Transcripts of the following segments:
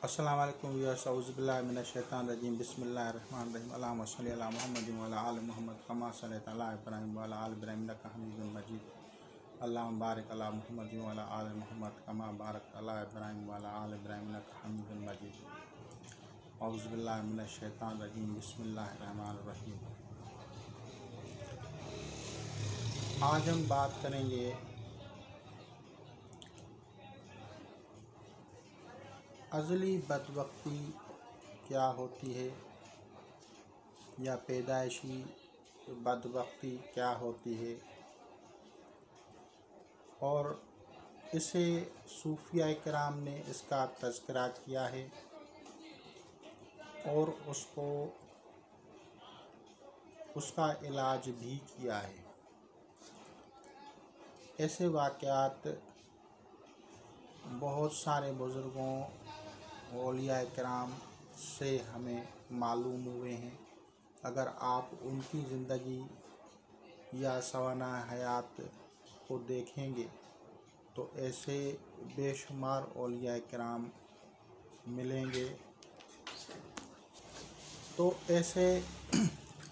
अस्सलाम वालेकुम व्यूअर्स, औज़ु बिल्लाहि मिनश शैतानिर रजीम, बिस्मिल्लाहिर रहमानिर रहीम। अल्लाहुम्मा सल्लि अला मुहम्मद व अला आलि मुहम्मद कमा सल्लैता अला इब्राहीम व अला आलि इब्राहीम इन्नका हमीदुम मजीद। अल्लाहुम्मा बारिक अला मुहम्मद व अला आलि मुहम्मद कमा बारकता अला इब्राहीम व अला आलि इब्राहीम इन्नका हमीदुम मजीद। औज़ु बिल्लाहि मिनश शैतानिर रजीम, बिस्मिल्लाहिर रहमानिर रहीम। आज हम बात करेंगे अज़ली बदबख्ती क्या होती है या पैदाइशी बदबख्ती क्या होती है, और इसे सूफिया किराम ने इसका तज़किरा किया है और उसका इलाज भी किया है। ऐसे वाक़यात बहुत सारे बुज़ुर्गों औलिया किराम से हमें मालूम हुए हैं। अगर आप उनकी ज़िंदगी या सवाना हयात को देखेंगे तो ऐसे बेशुमार औलिया किराम मिलेंगे। तो ऐसे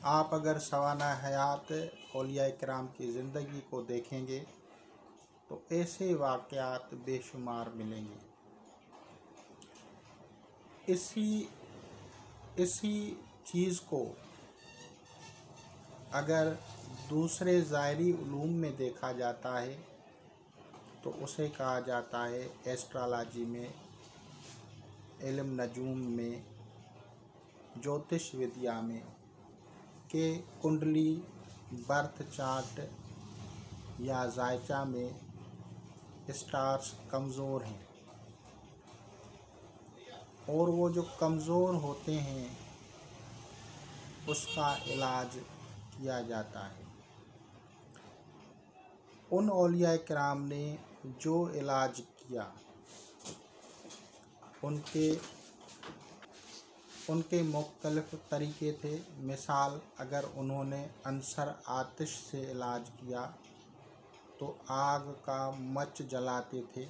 आप अगर सवाना हयात औलिया किराम की ज़िंदगी को देखेंगे तो ऐसे वाक़यात बेशुमार मिलेंगे। इसी चीज़ को अगर दूसरे ज़ाहिरी उलूम में देखा जाता है तो उसे कहा जाता है एस्ट्रोलॉजी में, इल्म नजूम में, ज्योतिष विद्या में, कि कुंडली बर्थ चार्ट या जायचा में स्टार्स कमज़ोर हैं और वो जो कमज़ोर होते हैं उसका इलाज किया जाता है। उन औलिया किराम ने जो इलाज किया, उनके मुख्तलिफ तरीक़े थे। मिसाल, अगर उन्होंने अंसर आतिश से इलाज किया तो आग का मच जलाते थे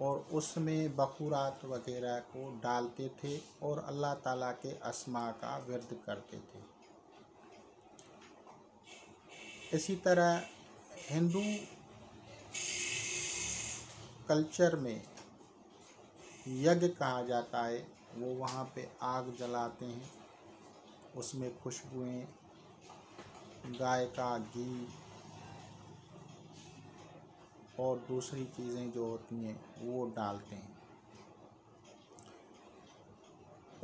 और उसमें बखूरात वगैरह को डालते थे और अल्लाह ताला के अस्मा का विर्द करते थे। इसी तरह हिंदू कल्चर में यज्ञ कहा जाता है, वो वहाँ पे आग जलाते हैं, उसमें खुशबुएं, गाय का घी और दूसरी चीज़ें जो होती हैं वो डालते हैं।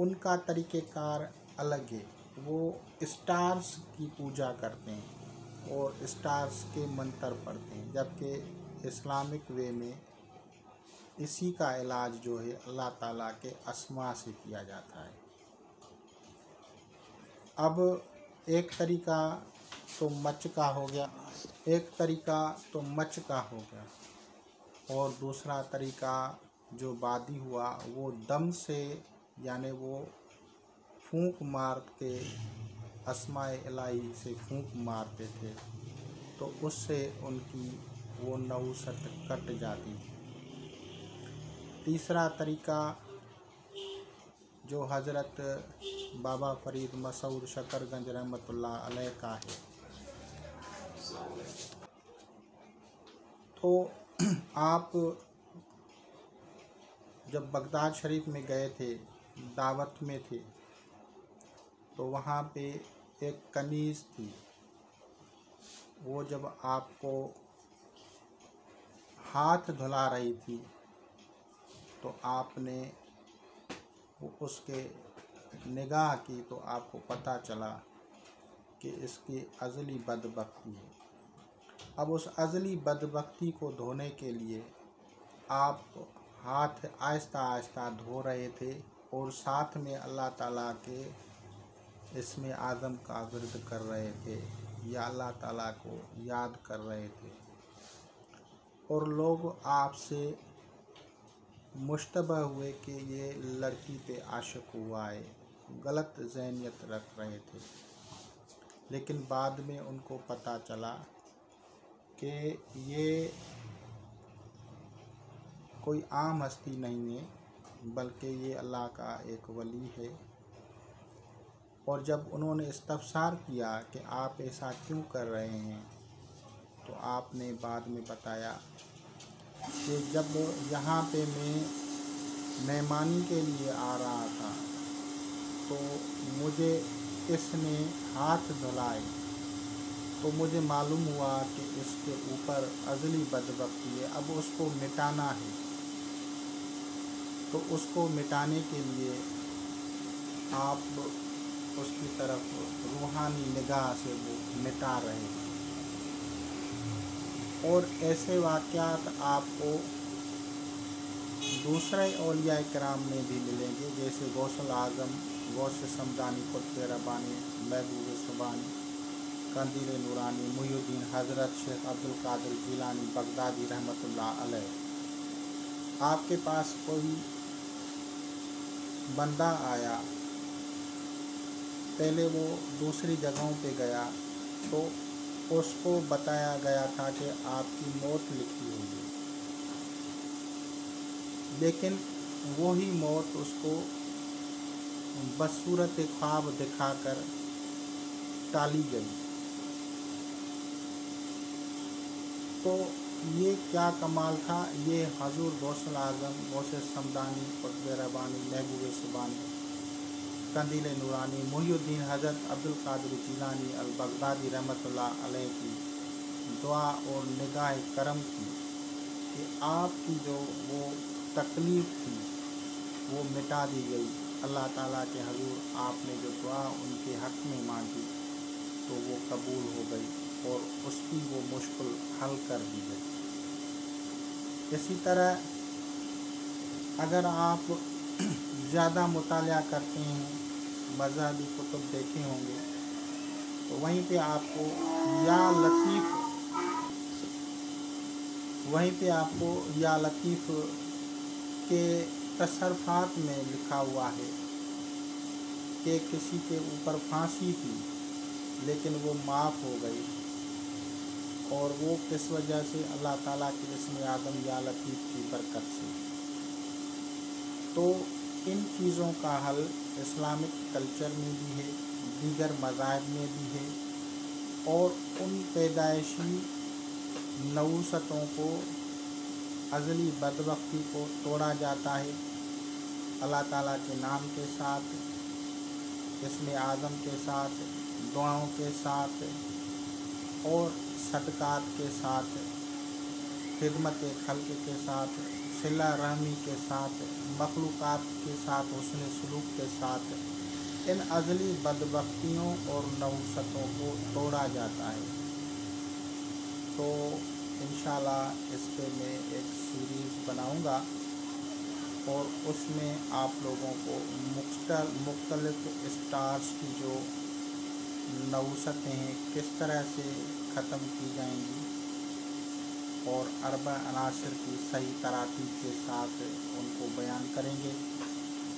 उनका तरीक़ेकार अलग है। वो स्टार्स की पूजा करते हैं और स्टार्स के मंत्र पढ़ते हैं, जबकि इस्लामिक वे में इसी का इलाज जो है अल्लाह ताला के अस्मा से किया जाता है। अब एक तरीक़ा तो मच का हो गया, और दूसरा तरीक़ा जो बादी हुआ वो दम से, यानी वो फूंक मार के अस्माए इलाही से फूंक मारते थे तो उससे उनकी वो नहुसत कट जाती थी। तीसरा तरीक़ा जो हज़रत बाबा फरीद मसूद शकरगंज रहमतुल्लाह अलैह का है, तो आप जब बगदाद शरीफ में गए थे, दावत में थे, तो वहाँ पे एक कनीज़ थी। वो जब आपको हाथ धुला रही थी तो आपने उसके निगाह की तो आपको पता चला कि इसकी अज़ली बदबख्ती है। अब उस अज़ली बदबख्ती को धोने के लिए आप हाथ आहिस्ता आहिस्ता धो रहे थे और साथ में अल्लाह ताला के इसमें आज़म का विर्द कर रहे थे या अल्लाह ताला को याद कर रहे थे, और लोग आपसे मुश्तबह हुए कि ये लड़की पे आशिक हुआ है, गलत ज़हनियत रख रहे थे। लेकिन बाद में उनको पता चला कि ये कोई आम हस्ती नहीं है, بلکہ یہ اللہ کا ایک ولی ہے۔ اور جب انہوں نے استفسار کیا کہ آپ ایسا کیوں کر رہے ہیں، تو آپ نے بعد میں بتایا کہ جب یہاں پہ میں مہمانی کے لیے آ رہا تھا تو مجھے اس نے ہاتھ دھلائے، تو مجھے معلوم ہوا کہ اس کے اوپر ازلی بدبختی ہے، اب اس کو مٹانا ہے۔ تو اس کو مٹانے کے لیے آپ اس کی طرف روحانی نگاہ سے وہ مٹا رہے ہیں۔ اور ایسے واقعات آپ کو دوسرے اولیاء کرام میں بھی ملیں گے، جیسے غوث الاعظم، غوث سمدانی، قطب ربانی، محبوب سبحانی، قندیل نورانی، محی الدین حضرت شیخ عبد القادر جیلانی بغدادی رحمۃ اللہ علیہ۔ آپ کے پاس کوئی بندہ آیا، پہلے وہ دوسری جگہوں پہ گیا تو اس کو بتایا گیا تھا کہ آپ کی موت لکھی ہوئی ہے، لیکن وہی موت اس کو بصورت خواب دکھا کر ٹالی گئی۔ تو یہ کیا کمال تھا، یہ حضور غوث الاعظم، غوث سمدانی، قطب ربانی، محبوب سبحانی، قندیل نورانی، محی الدین حضرت عبد القادر جیلانی البغدادی رحمۃ اللہ علیہ کی دعا اور نگاہ کرم کی کہ آپ کی جو وہ تکلیف تھی وہ مٹا دی گئی۔ اللہ تعالیٰ کے حضور آپ نے جو دعا ان کے حق میں مانگی تو وہ قبول ہو گئی اور اس کی وہ مشکل حل کر دی گئی۔ اسی طرح اگر آپ زیادہ مطالعہ کرتے ہیں، مذہبی کتب دیکھے ہوں گے، تو وہیں پہ آپ کو یا لطیف کے تصرفات میں لکھا ہوا ہے کہ کسی کے اوپر پھانسی تھی لیکن وہ معاف ہو گئی، اور وہ کس وجہ سے؟ اللہ تعالیٰ کے اسم اعظم یا لطیف کی برکت سے۔ تو ان چیزوں کا حل اسلامک کلچر میں بھی ہے، دیگر مذاہب میں بھی ہے، اور ان پیدائشی نوستوں کو، ازلی بدبختی کو توڑا جاتا ہے اللہ تعالیٰ کے نام کے ساتھ، اسم اعظم کے ساتھ، دعاؤں کے ساتھ، اور صدقات کے ساتھ، خدمت خلق کے ساتھ، صلہ رحمی کے ساتھ، مخلوقات کے ساتھ حسن سلوک کے ساتھ ان ازلی بدبختیوں اور نوستوں کو توڑا جاتا ہے۔ تو انشاءاللہ اس پہ میں ایک سیریز بناؤں گا اور اس میں آپ لوگوں کو مختلف اسٹارز کی جو نوستیں ہیں کس طرح سے ختم کی جائیں گی، اور اربع عناصر کی صحیح تراتیب کے ساتھ ان کو بیان کریں گے۔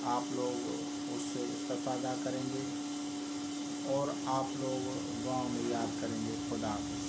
آپ لوگ اس سے استفادہ کریں گے اور آپ لوگ دعاؤں میں یاد کریں گے۔ خدا حافظ۔